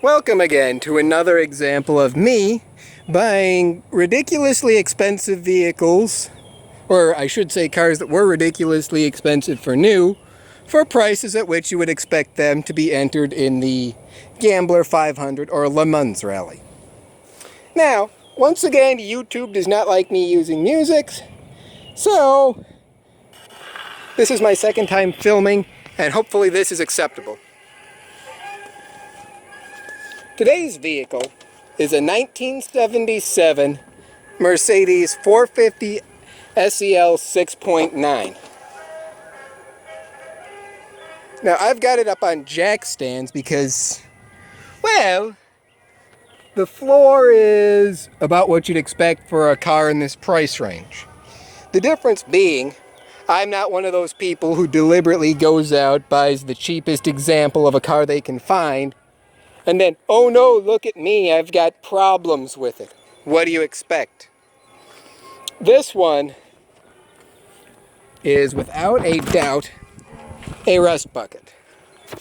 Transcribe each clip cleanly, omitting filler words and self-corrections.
Welcome again to another example of me buying ridiculously expensive vehicles, or I should say cars that were ridiculously expensive for new, for prices at which you would expect them to be entered in the Gambler 500 or Le Mans Rally. Now, once again, YouTube does not like me using music, so this is my second time filming, and hopefully this is acceptable. Today's vehicle is a 1977 Mercedes 450 SEL 6.9. Now, I've got it up on jack stands because, well, the floor is about what you'd expect for a car in this price range. The difference being, I'm not one of those people who deliberately goes out, buys the cheapest example of a car they can find, and then, oh no, look at me, I've got problems with it. What do you expect? This one is, without a doubt, a rust bucket. You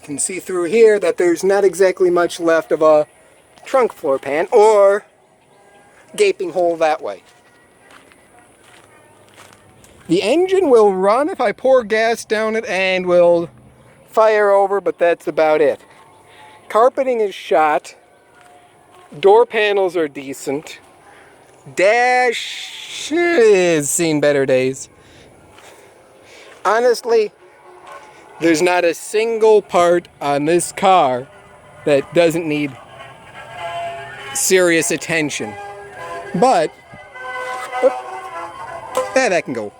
can see through here that there's not exactly much left of a trunk floor pan or gaping hole that way. The engine will run if I pour gas down it and will fire over, but that's about it. Carpeting is shot. Door panels are decent. Dash has seen better days. Honestly, there's not a single part on this car that doesn't need serious attention. But, that can go.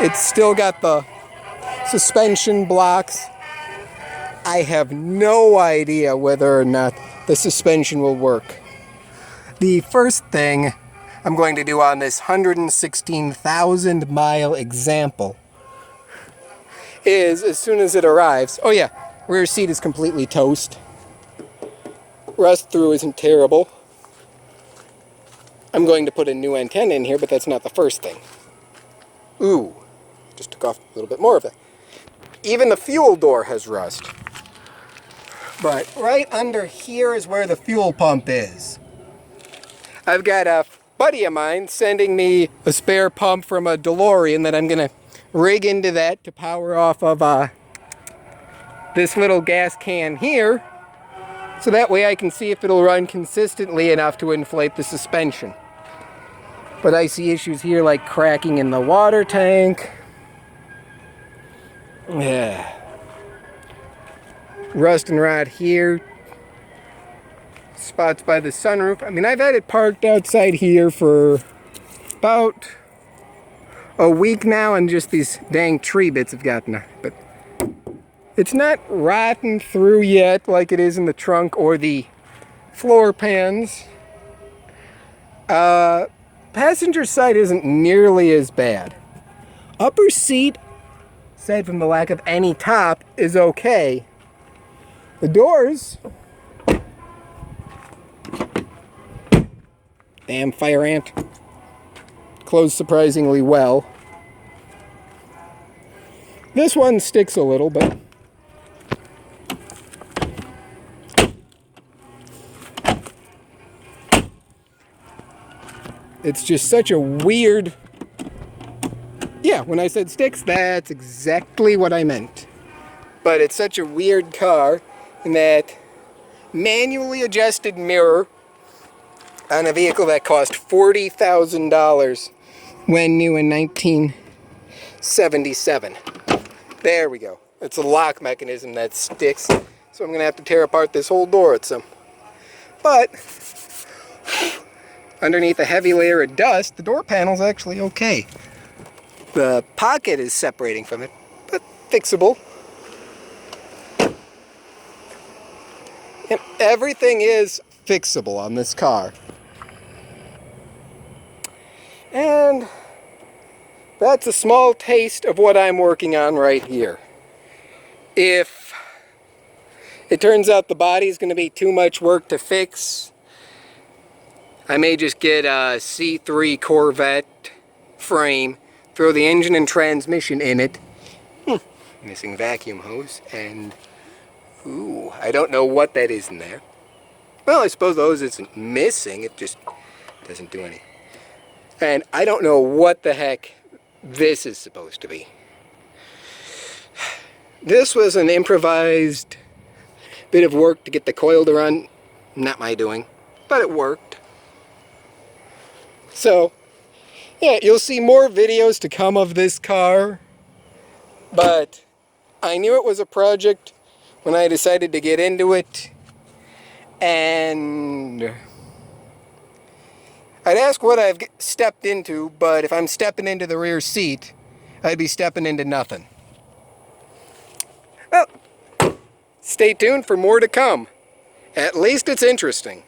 It's still got the suspension blocks. I have no idea whether or not the suspension will work. The first thing I'm going to do on this 116,000 mile example is, as soon as it arrives, oh yeah, rear seat is completely toast. Rust through isn't terrible. I'm going to put a new antenna in here, but that's not the first thing. Ooh, just took off a little bit more of it. Even the fuel door has rust. But right under here is where the fuel pump is. I've got a buddy of mine sending me a spare pump from a DeLorean that I'm going to rig into that to power off of this little gas can here. So that way I can see if it'll run consistently enough to inflate the suspension. But I see issues here like cracking in the water tank. Yeah. Rust and rot here. Spots by the sunroof. I mean, I've had it parked outside here for about a week now, and just these dang tree bits have gotten it. But it's not rotten through yet like it is in the trunk or the floor pans. Passenger side isn't nearly as bad. Upper seat, aside from the lack of any top, is okay. The doors, damn fire ant, close surprisingly well. This one sticks a little, but it's just such a weird, yeah, when I said sticks, that's exactly what I meant. But it's such a weird car in that manually adjusted mirror on a vehicle that cost $40,000 when new in 1977. There we go. It's a lock mechanism that sticks, so I'm going to have to tear apart this whole door at some. But underneath a heavy layer of dust, the door panel's actually okay. The pocket is separating from it, but fixable. And everything is fixable on this car. And that's a small taste of what I'm working on right here. If it turns out the body's going to be too much work to fix, I may just get a C3 Corvette frame, throw the engine and transmission in it, missing vacuum hose, and Ooh, I don't know what that is in there. Well, I suppose those isn't missing. It just doesn't do any. And I don't know what the heck this is supposed to be. This was an improvised bit of work to get the coil to run. Not my doing, but it worked. So, yeah, you'll see more videos to come of this car. But I knew it was a project when I decided to get into it. And I'd ask what I've stepped into, but if I'm stepping into the rear seat, I'd be stepping into nothing. Well, stay tuned for more to come. At least it's interesting.